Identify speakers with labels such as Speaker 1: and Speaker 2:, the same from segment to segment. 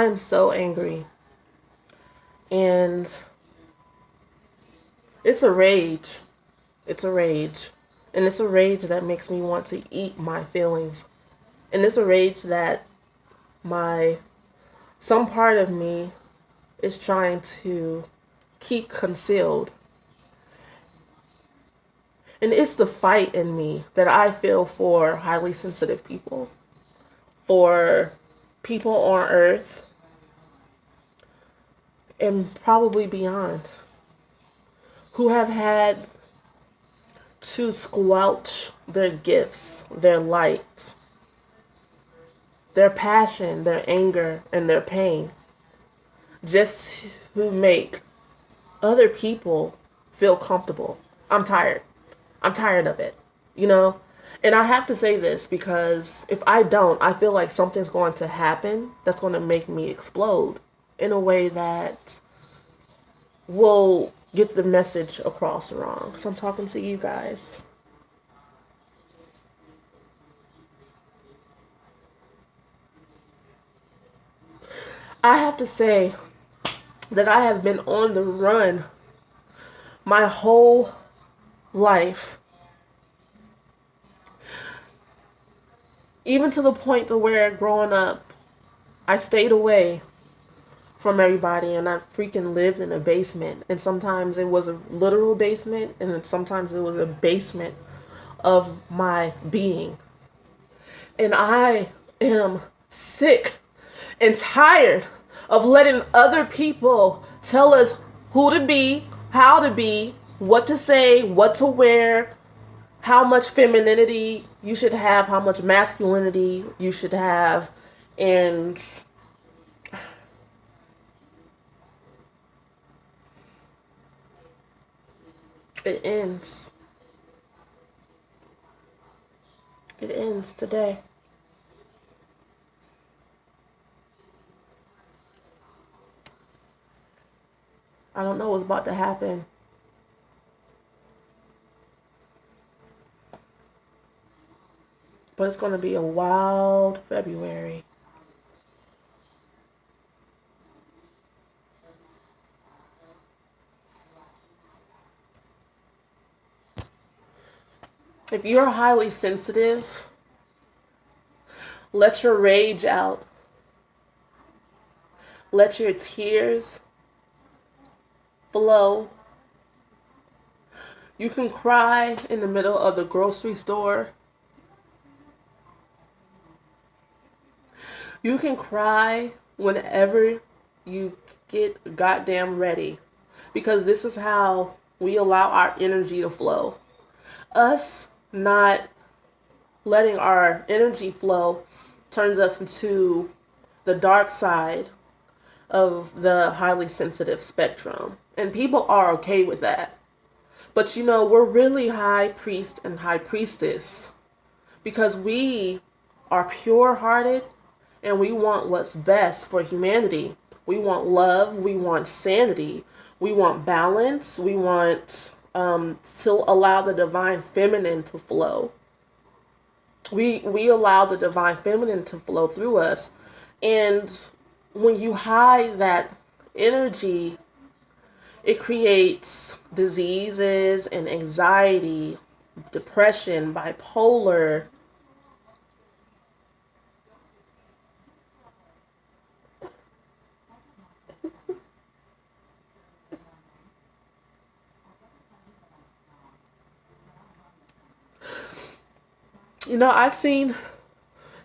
Speaker 1: I'm so angry. And it's a rage. It's a rage. And it's a rage that makes me want to eat my feelings. And it's a rage that some part of me is trying to keep concealed. And it's the fight in me that I feel for highly sensitive people, for people on Earth, and probably beyond, who have had to squelch their gifts, their light, their passion, their anger, and their pain, just to make other people feel comfortable. I'm tired. I'm tired of it, you know? And I have to say this because if I don't, I feel like something's going to happen that's going to make me explode in a way that will get the message across wrong. So I'm talking to you guys. I have to say that I have been on the run my whole life, even to the point to where growing up I stayed away from everybody, and I freaking lived in a basement, and sometimes it was a literal basement, and then sometimes it was a basement of my being. And I am sick and tired of letting other people tell us who to be, how to be, what to say, what to wear, how much femininity you should have, how much masculinity you should have, and it ends. It ends today. I don't know what's about to happen. But it's going to be a wild February. If you're highly sensitive, let your rage out. Let your tears flow. You can cry in the middle of the grocery store. You can cry whenever you get goddamn ready, because this is how we allow our energy to flow. Us not letting our energy flow turns us into the dark side of the highly sensitive spectrum. And people are okay with that. But you know, we're really high priest and high priestess because we are pure-hearted and we want what's best for humanity. We want love. We want sanity. We want balance. We want to allow the divine feminine to flow. We allow the divine feminine to flow through us. And when you hide that energy, it creates diseases and anxiety, depression, bipolar. You know, I've seen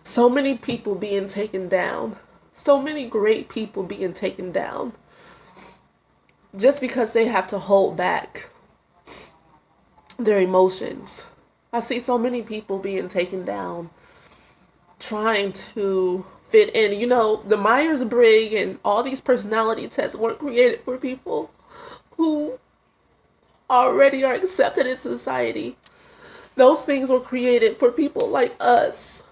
Speaker 1: so many people being taken down. So many great people being taken down. Just because they have to hold back their emotions. I see so many people being taken down trying to fit in. You know, the Myers-Briggs and all these personality tests weren't created for people who already are accepted in society. Those things were created for people like us.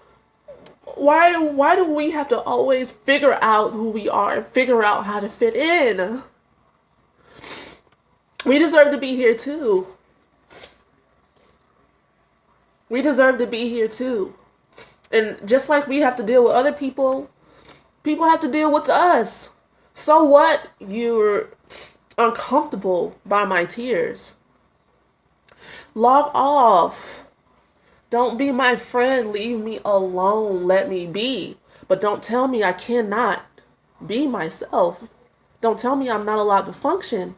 Speaker 1: Why do we have to always figure out who we are and figure out how to fit in? We deserve to be here too. We deserve to be here too. And just like we have to deal with other people People have to deal with us. So what? You're uncomfortable by my tears. Log off. Don't be my friend. Leave me alone. Let me be. But don't tell me I cannot be myself. Don't tell me I'm not allowed to function.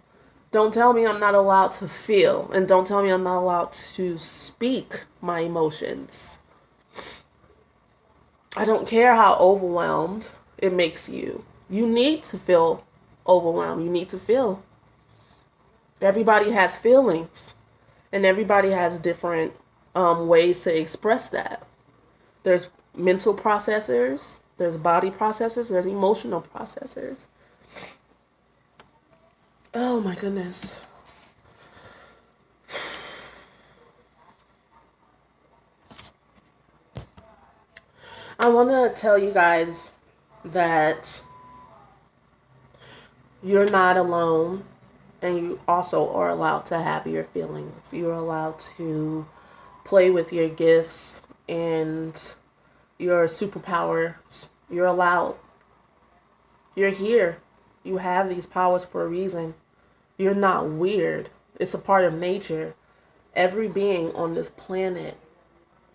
Speaker 1: Don't tell me I'm not allowed to feel. And don't tell me I'm not allowed to speak my emotions. I don't care how overwhelmed it makes you. You need to feel overwhelmed. You need to feel. Everybody has feelings. And everybody has different ways to express that. There's mental processors. There's body processors. There's emotional processors. Oh my goodness. I want to tell you guys that you're not alone, and you also are allowed to have your feelings. You're allowed to play with your gifts and your superpowers. You're allowed. You're here. You have these powers for a reason. You're not weird. It's a part of nature. Every being on this planet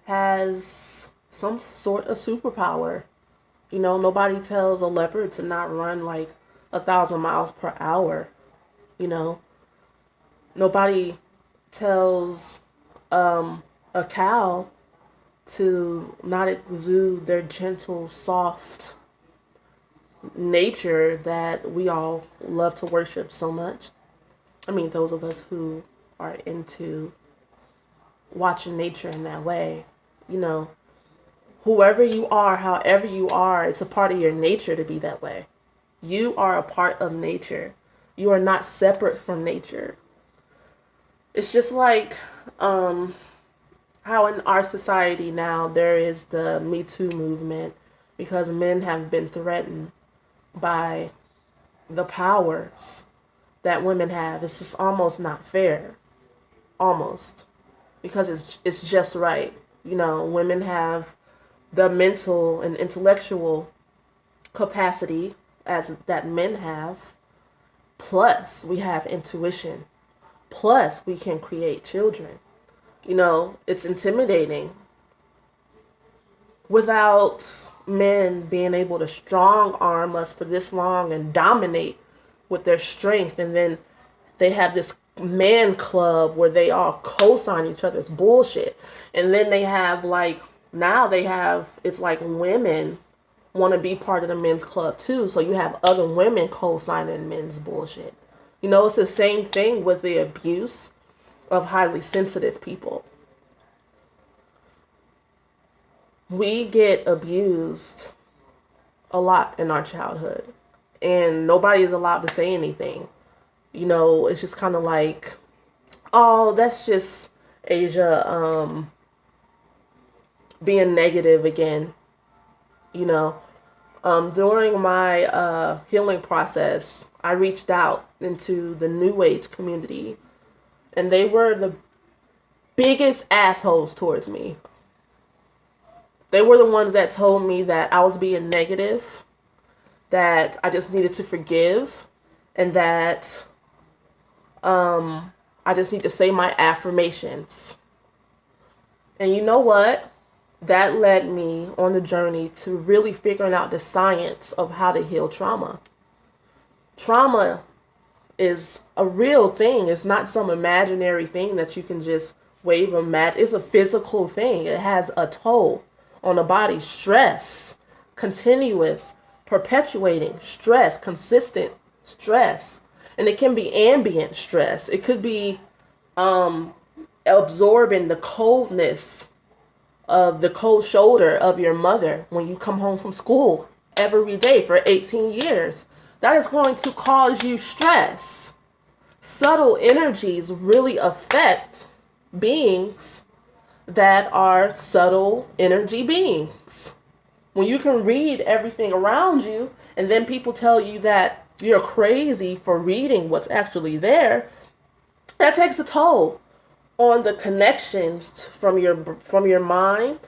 Speaker 1: has some sort of superpower. You know, nobody tells a leopard to not run like 1,000 miles per hour. You know, nobody tells a cow to not exude their gentle, soft nature that we all love to worship so much. I mean, those of us who are into watching nature in that way, you know, whoever you are, however you are, it's a part of your nature to be that way. You are a part of nature. You are not separate from nature. It's just like how in our society now there is the Me Too movement because men have been threatened by the powers that women have. It's just almost not fair. Almost. Because it's just right. You know, women have the mental and intellectual capacity as that men have. Plus, we have intuition. Plus, we can create children. You know, it's intimidating. Without men being able to strong arm us for this long and dominate with their strength, and then they have this man club where they all co-sign each other's bullshit, and then they have like now they have it's like women want to be part of the men's club too, so you have other women co-signing men's bullshit. You know, it's the same thing with the abuse of highly sensitive people. We get abused a lot in our childhood, and nobody is allowed to say anything. You know, it's just kind of like, oh, that's just Asia being negative again. You know, during my healing process, I reached out into the New Age community, and they were the biggest assholes towards me. They were the ones that told me that I was being negative, that I just needed to forgive, and that I just need to say my affirmations. And you know what? That led me on the journey to really figuring out the science of how to heal trauma. Trauma is a real thing. It's not some imaginary thing that you can just wave a mat. It's a physical thing. It has a toll on the body. Stress, continuous, perpetuating stress, consistent stress. And it can be ambient stress. It could be absorbing the coldness of the cold shoulder of your mother when you come home from school every day for 18 years. That is going to cause you stress. Subtle energies really affect beings that are subtle energy beings. When you can read everything around you, and then people tell you that you're crazy for reading what's actually there, that takes a toll on the connections from your mind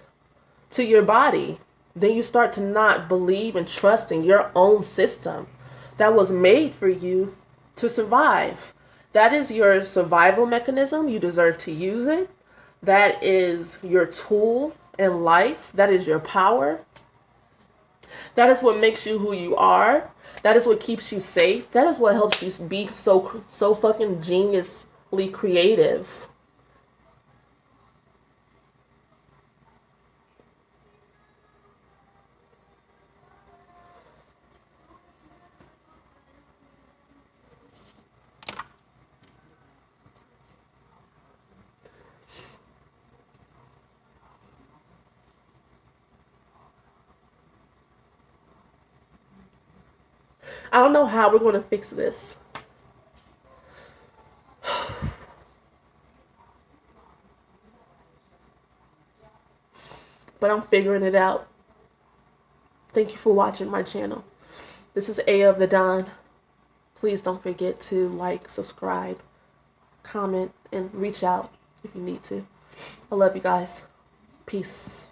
Speaker 1: to your body. then you start to not believe and trust in your own system that was made for you to survive. That is your survival mechanism. You deserve to use it. That is your tool in life. That is your power. That is what makes you who you are. That is what keeps you safe. That is what helps you be so fucking geniusly creative. I don't know how we're going to fix this. But I'm figuring it out. Thank you for watching my channel. This is A of the Dawn. Please don't forget to like, subscribe, comment, and reach out if you need to. I love you guys. Peace.